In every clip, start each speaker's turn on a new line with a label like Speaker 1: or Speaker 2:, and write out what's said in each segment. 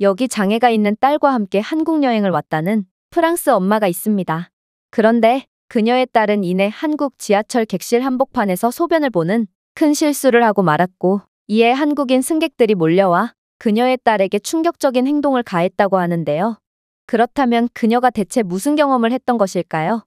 Speaker 1: 여기 장애가 있는 딸과 함께 한국 여행을 왔다는 프랑스 엄마가 있습니다. 그런데 그녀의 딸은 이내 한국 지하철 객실 한복판에서 소변을 보는 큰 실수를 하고 말았고, 이에 한국인 승객들이 몰려와 그녀의 딸에게 충격적인 행동을 가했다고 하는데요. 그렇다면 그녀가 대체 무슨 경험을 했던 것일까요?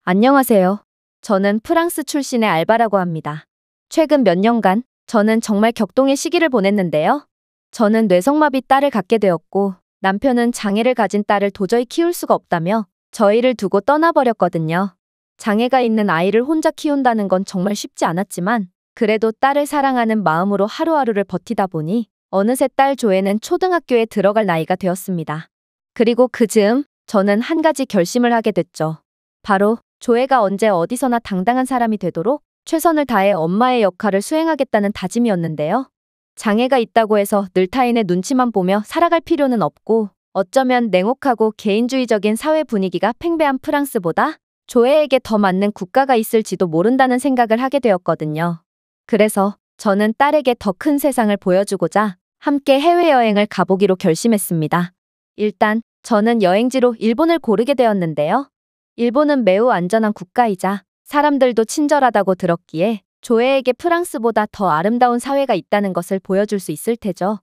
Speaker 1: 안녕하세요. 저는 프랑스 출신의 알바라고 합니다. 최근 몇 년간 저는 정말 격동의 시기를 보냈는데요. 저는 뇌성마비 딸을 갖게 되었고, 남편은 장애를 가진 딸을 도저히 키울 수가 없다며 저희를 두고 떠나버렸거든요. 장애가 있는 아이를 혼자 키운다는 건 정말 쉽지 않았지만, 그래도 딸을 사랑하는 마음으로 하루하루를 버티다 보니 어느새 딸 조에는 초등학교에 들어갈 나이가 되었습니다. 그리고 그 즈음 저는 한 가지 결심을 하게 됐죠. 바로 조애가 언제 어디서나 당당한 사람이 되도록 최선을 다해 엄마의 역할을 수행하겠다는 다짐이었는데요. 장애가 있다고 해서 늘 타인의 눈치만 보며 살아갈 필요는 없고, 어쩌면 냉혹하고 개인주의적인 사회 분위기가 팽배한 프랑스보다 조애에게 더 맞는 국가가 있을지도 모른다는 생각을 하게 되었거든요. 그래서 저는 딸에게 더 큰 세상을 보여주고자 함께 해외여행을 가보기로 결심했습니다. 일단 저는 여행지로 일본을 고르게 되었는데요. 일본은 매우 안전한 국가이자 사람들도 친절하다고 들었기에 조애에게 프랑스보다 더 아름다운 사회가 있다는 것을 보여줄 수 있을 테죠.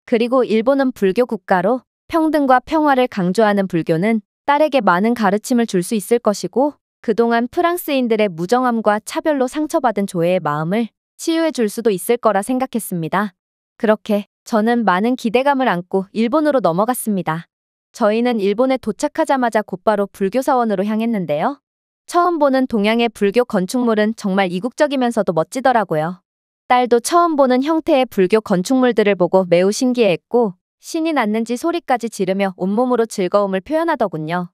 Speaker 1: 그리고 일본은 불교 국가로 평등과 평화를 강조하는 불교는 딸에게 많은 가르침을 줄 수 있을 것이고, 그동안 프랑스인들의 무정함과 차별로 상처받은 조애의 마음을 치유해 줄 수도 있을 거라 생각했습니다. 그렇게 저는 많은 기대감을 안고 일본으로 넘어갔습니다. 저희는 일본에 도착하자마자 곧바로 불교 사원으로 향했는데요. 처음 보는 동양의 불교 건축물은 정말 이국적이면서도 멋지더라고요. 딸도 처음 보는 형태의 불교 건축물들을 보고 매우 신기해했고, 신이 났는지 소리까지 지르며 온몸으로 즐거움을 표현하더군요.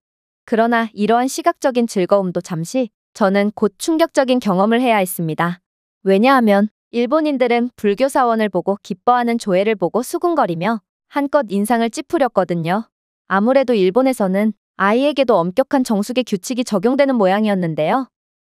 Speaker 1: 그러나 이러한 시각적인 즐거움도 잠시, 저는 곧 충격적인 경험을 해야 했습니다. 왜냐하면 일본인들은 불교 사원을 보고 기뻐하는 조애를 보고 수군거리며 한껏 인상을 찌푸렸거든요. 아무래도 일본에서는 아이에게도 엄격한 정숙의 규칙이 적용되는 모양이었는데요.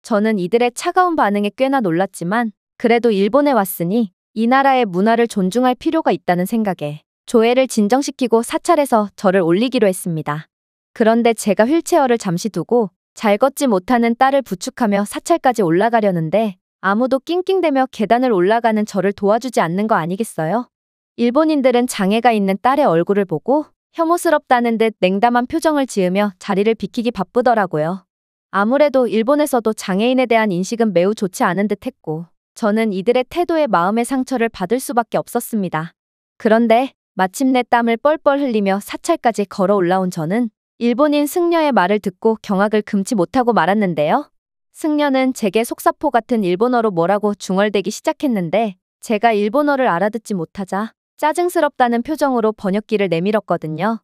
Speaker 1: 저는 이들의 차가운 반응에 꽤나 놀랐지만, 그래도 일본에 왔으니 이 나라의 문화를 존중할 필요가 있다는 생각에 조애를 진정시키고 사찰에서 저를 올리기로 했습니다. 그런데 제가 휠체어를 잠시 두고 잘 걷지 못하는 딸을 부축하며 사찰까지 올라가려는데, 아무도 낑낑대며 계단을 올라가는 저를 도와주지 않는 거 아니겠어요? 일본인들은 장애가 있는 딸의 얼굴을 보고 혐오스럽다는 듯 냉담한 표정을 지으며 자리를 비키기 바쁘더라고요. 아무래도 일본에서도 장애인에 대한 인식은 매우 좋지 않은 듯 했고, 저는 이들의 태도에 마음의 상처를 받을 수밖에 없었습니다. 그런데 마침내 땀을 뻘뻘 흘리며 사찰까지 걸어 올라온 저는 일본인 승려의 말을 듣고 경악을 금치 못하고 말았는데요. 승려는 제게 속사포 같은 일본어로 뭐라고 중얼대기 시작했는데, 제가 일본어를 알아듣지 못하자 짜증스럽다는 표정으로 번역기를 내밀었거든요.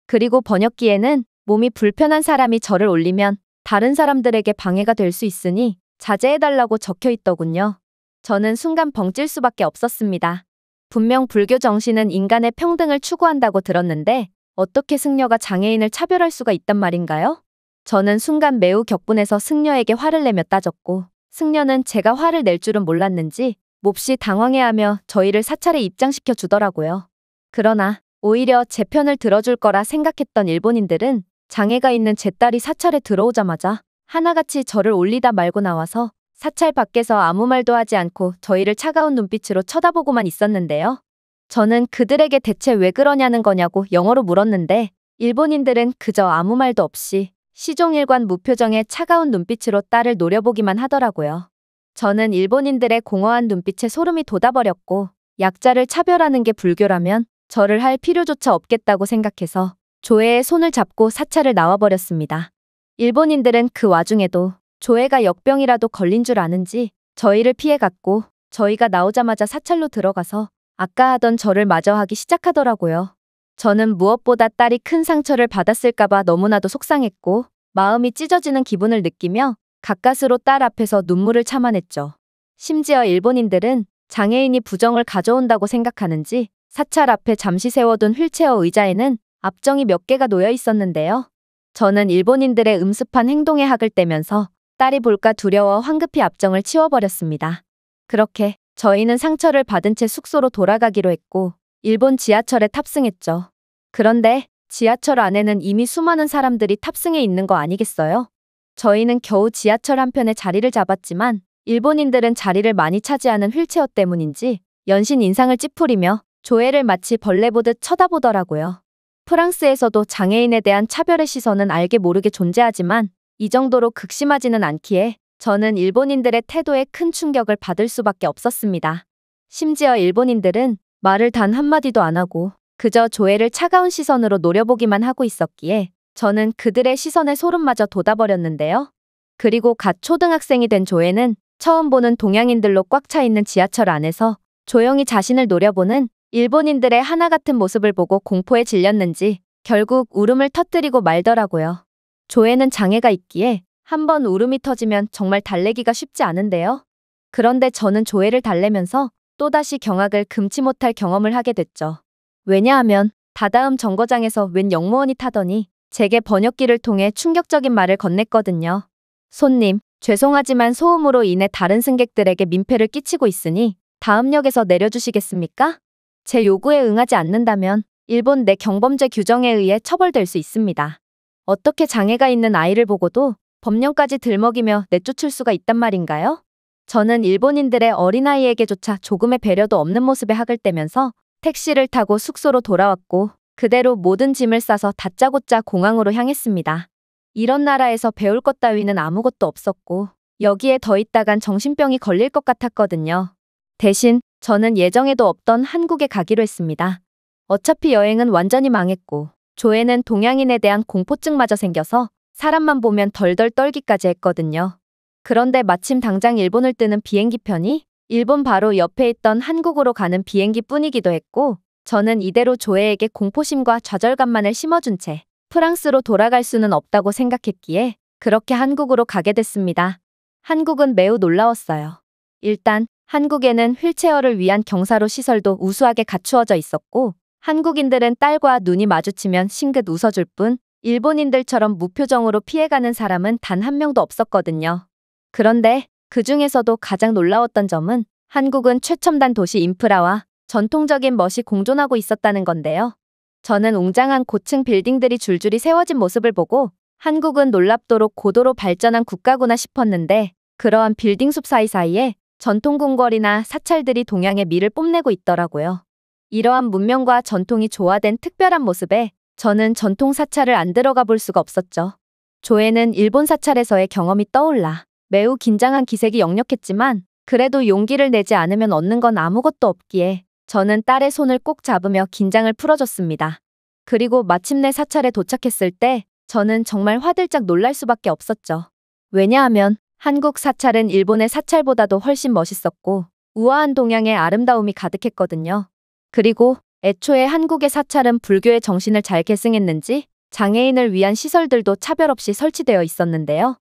Speaker 1: 그리고 번역기에는 몸이 불편한 사람이 저를 올리면 다른 사람들에게 방해가 될 수 있으니 자제해달라고 적혀 있더군요. 저는 순간 벙찔 수밖에 없었습니다. 분명 불교 정신은 인간의 평등을 추구한다고 들었는데 어떻게 승려가 장애인을 차별할 수가 있단 말인가요? 저는 순간 매우 격분해서 승려에게 화를 내며 따졌고, 승려는 제가 화를 낼 줄은 몰랐는지 몹시 당황해하며 저희를 사찰에 입장시켜 주더라고요. 그러나 오히려 제 편을 들어줄 거라 생각했던 일본인들은 장애가 있는 제 딸이 사찰에 들어오자마자 하나같이 저를 올리다 말고 나와서 사찰 밖에서 아무 말도 하지 않고 저희를 차가운 눈빛으로 쳐다보고만 있었는데요. 저는 그들에게 대체 왜 그러냐는 거냐고 영어로 물었는데, 일본인들은 그저 아무 말도 없이 시종일관 무표정의 차가운 눈빛으로 딸을 노려보기만 하더라고요. 저는 일본인들의 공허한 눈빛에 소름이 돋아버렸고, 약자를 차별하는 게 불교라면 저를 할 필요조차 없겠다고 생각해서 조애의 손을 잡고 사찰을 나와버렸습니다. 일본인들은 그 와중에도 조애가 역병이라도 걸린 줄 아는지 저희를 피해갔고, 저희가 나오자마자 사찰로 들어가서 아까 하던 절을 마저 하기 시작하더라고요. 저는 무엇보다 딸이 큰 상처를 받았을까봐 너무나도 속상했고, 마음이 찢어지는 기분을 느끼며 가까스로 딸 앞에서 눈물을 참아냈죠. 심지어 일본인들은 장애인이 부정을 가져온다고 생각하는지 사찰 앞에 잠시 세워둔 휠체어 의자에는 압정이 몇 개가 놓여 있었는데요. 저는 일본인들의 음습한 행동에 학을 떼면서 딸이 볼까 두려워 황급히 압정을 치워버렸습니다. 그렇게 저희는 상처를 받은 채 숙소로 돌아가기로 했고, 일본 지하철에 탑승했죠. 그런데 지하철 안에는 이미 수많은 사람들이 탑승해 있는 거 아니겠어요? 저희는 겨우 지하철 한편에 자리를 잡았지만 일본인들은 자리를 많이 차지하는 휠체어 때문인지 연신 인상을 찌푸리며 조회를 마치 벌레 보듯 쳐다보더라고요. 프랑스에서도 장애인에 대한 차별의 시선은 알게 모르게 존재하지만 이 정도로 극심하지는 않기에 저는 일본인들의 태도에 큰 충격을 받을 수밖에 없었습니다. 심지어 일본인들은 말을 단 한마디도 안 하고 그저 조회를 차가운 시선으로 노려보기만 하고 있었기에 저는 그들의 시선에 소름마저 돋아버렸는데요. 그리고 갓 초등학생이 된 조회는 처음 보는 동양인들로 꽉 차 있는 지하철 안에서 조용히 자신을 노려보는 일본인들의 하나 같은 모습을 보고 공포에 질렸는지 결국 울음을 터뜨리고 말더라고요. 조회는 장애가 있기에 한번 울음이 터지면 정말 달래기가 쉽지 않은데요. 그런데 저는 조회를 달래면서 또다시 경악을 금치 못할 경험을 하게 됐죠. 왜냐하면 다다음 정거장에서 웬 영무원이 타더니 제게 번역기를 통해 충격적인 말을 건넸거든요. 손님, 죄송하지만 소음으로 인해 다른 승객들에게 민폐를 끼치고 있으니 다음 역에서 내려주시겠습니까? 제 요구에 응하지 않는다면 일본 내 경범죄 규정에 의해 처벌될 수 있습니다. 어떻게 장애가 있는 아이를 보고도 법령까지 들먹이며 내쫓을 수가 있단 말인가요? 저는 일본인들의 어린아이에게조차 조금의 배려도 없는 모습에 학을 떼면서 택시를 타고 숙소로 돌아왔고 그대로 모든 짐을 싸서 다짜고짜 공항으로 향했습니다. 이런 나라에서 배울 것 따위는 아무것도 없었고 여기에 더 있다간 정신병이 걸릴 것 같았거든요. 대신 저는 예정에도 없던 한국에 가기로 했습니다. 어차피 여행은 완전히 망했고 조회는 동양인에 대한 공포증마저 생겨서 사람만 보면 덜덜 떨기까지 했거든요. 그런데 마침 당장 일본을 뜨는 비행기 편이 일본 바로 옆에 있던 한국으로 가는 비행기 뿐이기도 했고 저는 이대로 조회에게 공포심과 좌절감만을 심어준 채 프랑스로 돌아갈 수는 없다고 생각했기에 그렇게 한국으로 가게 됐습니다. 한국은 매우 놀라웠어요. 일단 한국에는 휠체어를 위한 경사로 시설도 우수하게 갖추어져 있었고 한국인들은 딸과 눈이 마주치면 싱긋 웃어줄 뿐 일본인들처럼 무표정으로 피해가는 사람은 단 한 명도 없었거든요. 그런데 그 중에서도 가장 놀라웠던 점은 한국은 최첨단 도시 인프라와 전통적인 멋이 공존하고 있었다는 건데요. 저는 웅장한 고층 빌딩들이 줄줄이 세워진 모습을 보고 한국은 놀랍도록 고도로 발전한 국가구나 싶었는데 그러한 빌딩 숲 사이사이에 전통 궁궐이나 사찰들이 동양의 미를 뽐내고 있더라고요. 이러한 문명과 전통이 조화된 특별한 모습에 저는 전통 사찰을 안 들어가 볼 수가 없었죠. 조회는 일본 사찰에서의 경험이 떠올라 매우 긴장한 기색이 역력했지만 그래도 용기를 내지 않으면 얻는 건 아무것도 없기에 저는 딸의 손을 꼭 잡으며 긴장을 풀어줬습니다. 그리고 마침내 사찰에 도착했을 때 저는 정말 화들짝 놀랄 수밖에 없었죠. 왜냐하면 한국 사찰은 일본의 사찰보다도 훨씬 멋있었고 우아한 동양의 아름다움이 가득했거든요. 그리고 애초에 한국의 사찰은 불교의 정신을 잘 계승했는지 장애인을 위한 시설들도 차별 없이 설치되어 있었는데요.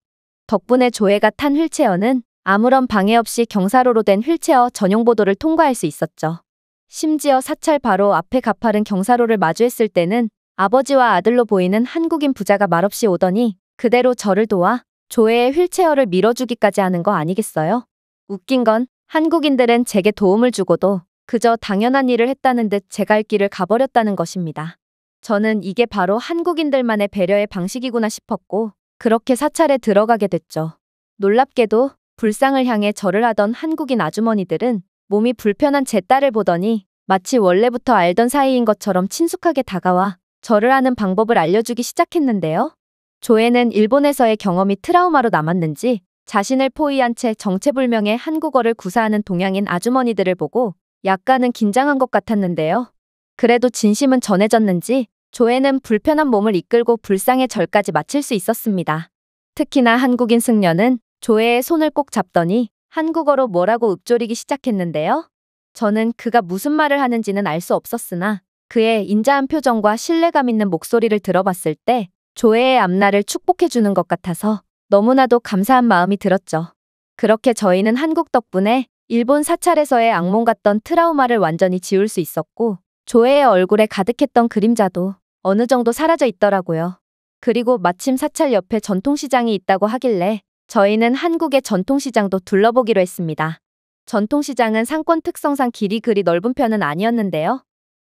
Speaker 1: 덕분에 조회가 탄 휠체어는 아무런 방해 없이 경사로로 된 휠체어 전용 보도를 통과할 수 있었죠. 심지어 사찰 바로 앞에 가파른 경사로를 마주했을 때는 아버지와 아들로 보이는 한국인 부자가 말없이 오더니 그대로 저를 도와 조회의 휠체어를 밀어주기까지 하는 거 아니겠어요? 웃긴 건 한국인들은 제게 도움을 주고도 그저 당연한 일을 했다는 듯 제 갈 길을 가버렸다는 것입니다. 저는 이게 바로 한국인들만의 배려의 방식이구나 싶었고 그렇게 사찰에 들어가게 됐죠. 놀랍게도 불상을 향해 절을 하던 한국인 아주머니들은 몸이 불편한 제 딸을 보더니 마치 원래부터 알던 사이인 것처럼 친숙하게 다가와 절을 하는 방법을 알려주기 시작했는데요. 조회는 일본에서의 경험이 트라우마로 남았는지 자신을 포위한 채 정체불명의 한국어를 구사하는 동양인 아주머니들을 보고 약간은 긴장한 것 같았는데요. 그래도 진심은 전해졌는지 조회는 불편한 몸을 이끌고 불상의 절까지 마칠 수 있었습니다. 특히나 한국인 승려는 조회의 손을 꼭 잡더니 한국어로 뭐라고 읊조리기 시작했는데요. 저는 그가 무슨 말을 하는지는 알 수 없었으나 그의 인자한 표정과 신뢰감 있는 목소리를 들어봤을 때 조회의 앞날을 축복해주는 것 같아서 너무나도 감사한 마음이 들었죠. 그렇게 저희는 한국 덕분에 일본 사찰에서의 악몽 같던 트라우마를 완전히 지울 수 있었고 조회의 얼굴에 가득했던 그림자도 어느 정도 사라져 있더라고요. 그리고 마침 사찰 옆에 전통시장이 있다고 하길래 저희는 한국의 전통시장도 둘러보기로 했습니다. 전통시장은 상권 특성상 길이 그리 넓은 편은 아니었는데요.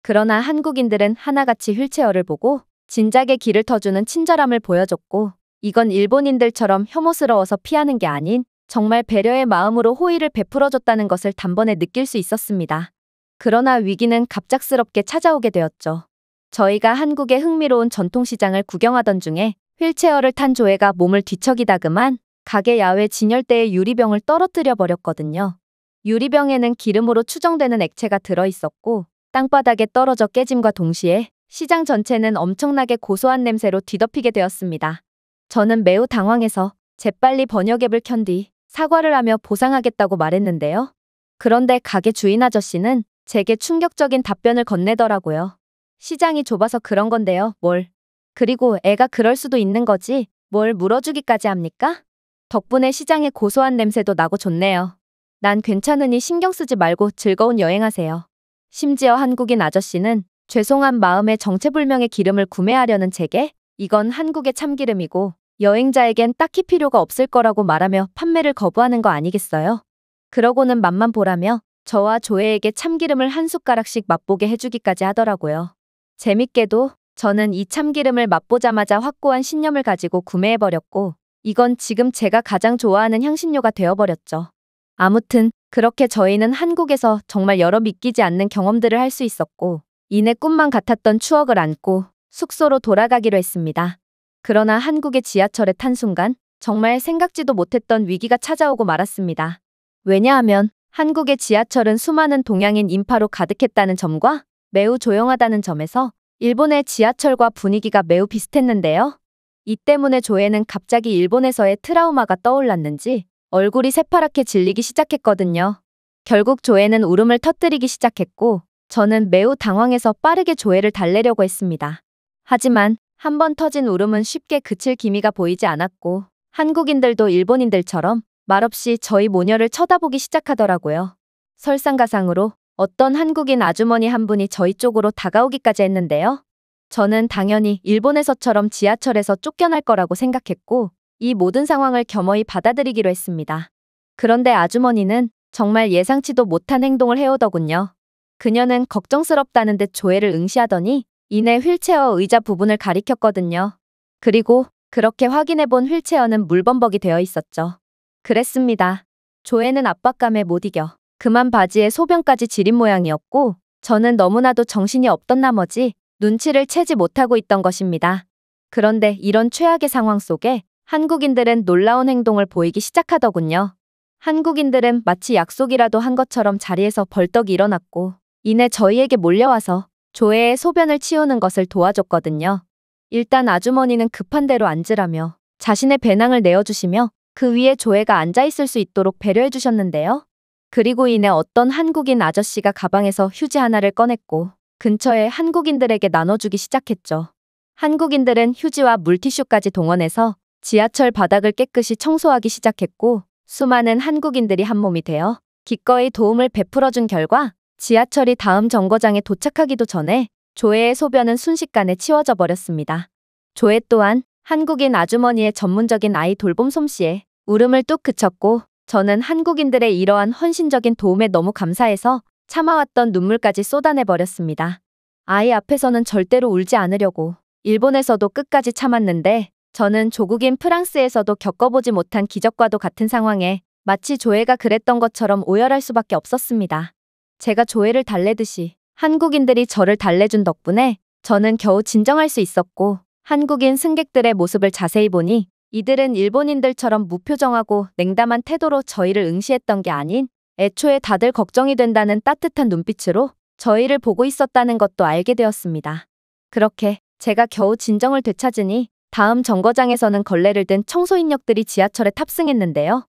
Speaker 1: 그러나 한국인들은 하나같이 휠체어를 보고 진작에 길을 터주는 친절함을 보여줬고, 이건 일본인들처럼 혐오스러워서 피하는 게 아닌 정말 배려의 마음으로 호의를 베풀어줬다는 것을 단번에 느낄 수 있었습니다. 그러나 위기는 갑작스럽게 찾아오게 되었죠. 저희가 한국의 흥미로운 전통시장을 구경하던 중에 휠체어를 탄 조애가 몸을 뒤척이다 그만 가게 야외 진열대에 유리병을 떨어뜨려 버렸거든요. 유리병에는 기름으로 추정되는 액체가 들어있었고 땅바닥에 떨어져 깨짐과 동시에 시장 전체는 엄청나게 고소한 냄새로 뒤덮이게 되었습니다. 저는 매우 당황해서 재빨리 번역앱을 켠 뒤 사과를 하며 보상하겠다고 말했는데요. 그런데 가게 주인 아저씨는 제게 충격적인 답변을 건네더라고요. 시장이 좁아서 그런 건데요, 뭘. 그리고 애가 그럴 수도 있는 거지, 뭘 물어주기까지 합니까? 덕분에 시장의 고소한 냄새도 나고 좋네요. 난 괜찮으니 신경 쓰지 말고 즐거운 여행하세요. 심지어 한국인 아저씨는 죄송한 마음에 정체불명의 기름을 구매하려는 제게 이건 한국의 참기름이고 여행자에겐 딱히 필요가 없을 거라고 말하며 판매를 거부하는 거 아니겠어요? 그러고는 맛만 보라며 저와 조애에게 참기름을 한 숟가락씩 맛보게 해주기까지 하더라고요. 재밌게도 저는 이 참기름을 맛보자마자 확고한 신념을 가지고 구매해버렸고 이건 지금 제가 가장 좋아하는 향신료가 되어버렸죠. 아무튼 그렇게 저희는 한국에서 정말 여러 믿기지 않는 경험들을 할 수 있었고 이내 꿈만 같았던 추억을 안고 숙소로 돌아가기로 했습니다. 그러나 한국의 지하철에 탄 순간 정말 생각지도 못했던 위기가 찾아오고 말았습니다. 왜냐하면 한국의 지하철은 수많은 동양인 인파로 가득했다는 점과 매우 조용하다는 점에서 일본의 지하철과 분위기가 매우 비슷했는데요. 이 때문에 조애는 갑자기 일본에서의 트라우마가 떠올랐는지 얼굴이 새파랗게 질리기 시작했거든요. 결국 조애는 울음을 터뜨리기 시작했고 저는 매우 당황해서 빠르게 조애를 달래려고 했습니다. 하지만 한 번 터진 울음은 쉽게 그칠 기미가 보이지 않았고 한국인들도 일본인들처럼 말없이 저희 모녀를 쳐다보기 시작하더라고요. 설상가상으로 어떤 한국인 아주머니 한 분이 저희 쪽으로 다가오기까지 했는데요. 저는 당연히 일본에서처럼 지하철에서 쫓겨날 거라고 생각했고 이 모든 상황을 겸허히 받아들이기로 했습니다. 그런데 아주머니는 정말 예상치도 못한 행동을 해오더군요. 그녀는 걱정스럽다는 듯 조애를 응시하더니 이내 휠체어 의자 부분을 가리켰거든요. 그리고 그렇게 확인해본 휠체어는 물범벅이 되어 있었죠. 그랬습니다. 조애는 압박감에 못 이겨 그만 바지에 소변까지 지린 모양이었고 저는 너무나도 정신이 없던 나머지 눈치를 채지 못하고 있던 것입니다. 그런데 이런 최악의 상황 속에 한국인들은 놀라운 행동을 보이기 시작하더군요. 한국인들은 마치 약속이라도 한 것처럼 자리에서 벌떡 일어났고 이내 저희에게 몰려와서 조애의 소변을 치우는 것을 도와줬거든요. 일단 아주머니는 급한 대로 앉으라며 자신의 배낭을 내어주시며 그 위에 조애가 앉아있을 수 있도록 배려해 주셨는데요. 그리고 이내 어떤 한국인 아저씨가 가방에서 휴지 하나를 꺼냈고 근처의 한국인들에게 나눠주기 시작했죠. 한국인들은 휴지와 물티슈까지 동원해서 지하철 바닥을 깨끗이 청소하기 시작했고 수많은 한국인들이 한몸이 되어 기꺼이 도움을 베풀어준 결과 지하철이 다음 정거장에 도착하기도 전에 조애의 소변은 순식간에 치워져 버렸습니다. 조애 또한 한국인 아주머니의 전문적인 아이 돌봄 솜씨에 울음을 뚝 그쳤고 저는 한국인들의 이러한 헌신적인 도움에 너무 감사해서 참아왔던 눈물까지 쏟아내버렸습니다. 아이 앞에서는 절대로 울지 않으려고 일본에서도 끝까지 참았는데 저는 조국인 프랑스에서도 겪어보지 못한 기적과도 같은 상황에 마치 조애가 그랬던 것처럼 오열할 수밖에 없었습니다. 제가 조애를 달래듯이 한국인들이 저를 달래준 덕분에 저는 겨우 진정할 수 있었고 한국인 승객들의 모습을 자세히 보니 이들은 일본인들처럼 무표정하고 냉담한 태도로 저희를 응시했던 게 아닌 애초에 다들 걱정이 된다는 따뜻한 눈빛으로 저희를 보고 있었다는 것도 알게 되었습니다. 그렇게 제가 겨우 진정을 되찾으니 다음 정거장에서는 걸레를 든 청소인력들이 지하철에 탑승했는데요.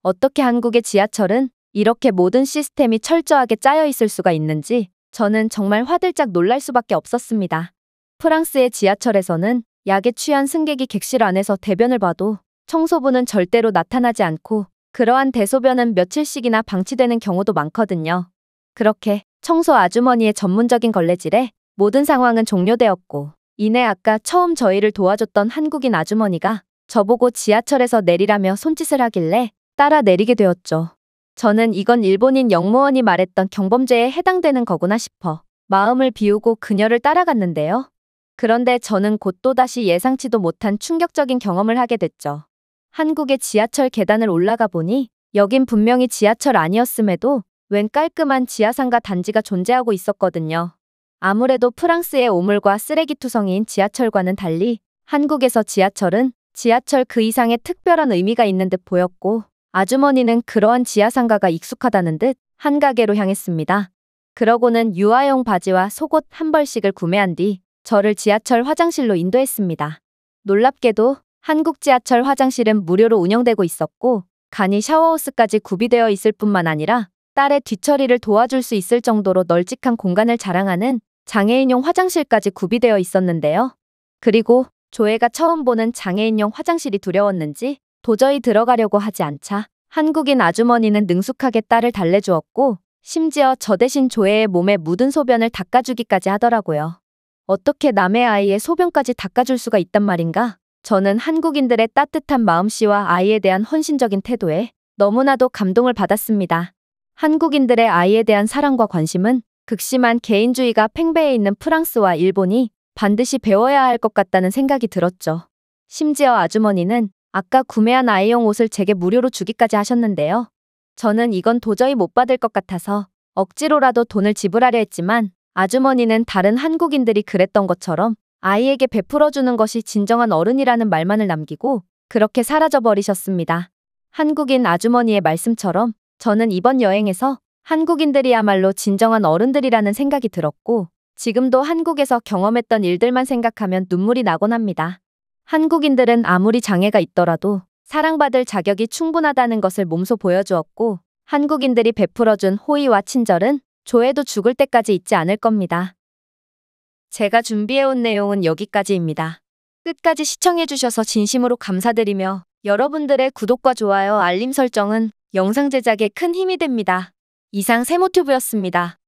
Speaker 1: 어떻게 한국의 지하철은 이렇게 모든 시스템이 철저하게 짜여 있을 수가 있는지 저는 정말 화들짝 놀랄 수밖에 없었습니다. 프랑스의 지하철에서는 약에 취한 승객이 객실 안에서 대변을 봐도 청소부는 절대로 나타나지 않고 그러한 대소변은 며칠씩이나 방치되는 경우도 많거든요. 그렇게 청소 아주머니의 전문적인 걸레질에 모든 상황은 종료되었고 이내 아까 처음 저희를 도와줬던 한국인 아주머니가 저보고 지하철에서 내리라며 손짓을 하길래 따라 내리게 되었죠. 저는 이건 일본인 영무원이 말했던 경범죄에 해당되는 거구나 싶어 마음을 비우고 그녀를 따라갔는데요. 그런데 저는 곧 또다시 예상치도 못한 충격적인 경험을 하게 됐죠. 한국의 지하철 계단을 올라가 보니 여긴 분명히 지하철 아니었음에도 웬 깔끔한 지하상가 단지가 존재하고 있었거든요. 아무래도 프랑스의 오물과 쓰레기투성이인 지하철과는 달리 한국에서 지하철은 지하철 그 이상의 특별한 의미가 있는 듯 보였고, 아주머니는 그러한 지하상가가 익숙하다는 듯 한 가게로 향했습니다. 그러고는 유아용 바지와 속옷 한 벌씩을 구매한 뒤 저를 지하철 화장실로 인도했습니다. 놀랍게도 한국 지하철 화장실은 무료로 운영되고 있었고, 간이 샤워호스까지 구비되어 있을 뿐만 아니라 딸의 뒤처리를 도와줄 수 있을 정도로 널찍한 공간을 자랑하는 장애인용 화장실까지 구비되어 있었는데요. 그리고 조애가 처음 보는 장애인용 화장실이 두려웠는지 도저히 들어가려고 하지 않자 한국인 아주머니는 능숙하게 딸을 달래주었고, 심지어 저 대신 조애의 몸에 묻은 소변을 닦아주기까지 하더라고요. 어떻게 남의 아이의 소변까지 닦아줄 수가 있단 말인가? 저는 한국인들의 따뜻한 마음씨와 아이에 대한 헌신적인 태도에 너무나도 감동을 받았습니다. 한국인들의 아이에 대한 사랑과 관심은 극심한 개인주의가 팽배해 있는 프랑스와 일본이 반드시 배워야 할 것 같다는 생각이 들었죠. 심지어 아주머니는 아까 구매한 아이용 옷을 제게 무료로 주기까지 하셨는데요. 저는 이건 도저히 못 받을 것 같아서 억지로라도 돈을 지불하려 했지만, 아주머니는 다른 한국인들이 그랬던 것처럼 아이에게 베풀어주는 것이 진정한 어른이라는 말만을 남기고 그렇게 사라져버리셨습니다. 한국인 아주머니의 말씀처럼 저는 이번 여행에서 한국인들이야말로 진정한 어른들이라는 생각이 들었고, 지금도 한국에서 경험했던 일들만 생각하면 눈물이 나곤 합니다. 한국인들은 아무리 장애가 있더라도 사랑받을 자격이 충분하다는 것을 몸소 보여주었고, 한국인들이 베풀어준 호의와 친절은 조애도 죽을 때까지 잊지 않을 겁니다. 제가 준비해온 내용은 여기까지입니다. 끝까지 시청해주셔서 진심으로 감사드리며 여러분들의 구독과 좋아요, 알림 설정은 영상 제작에 큰 힘이 됩니다. 이상 세모튜브였습니다.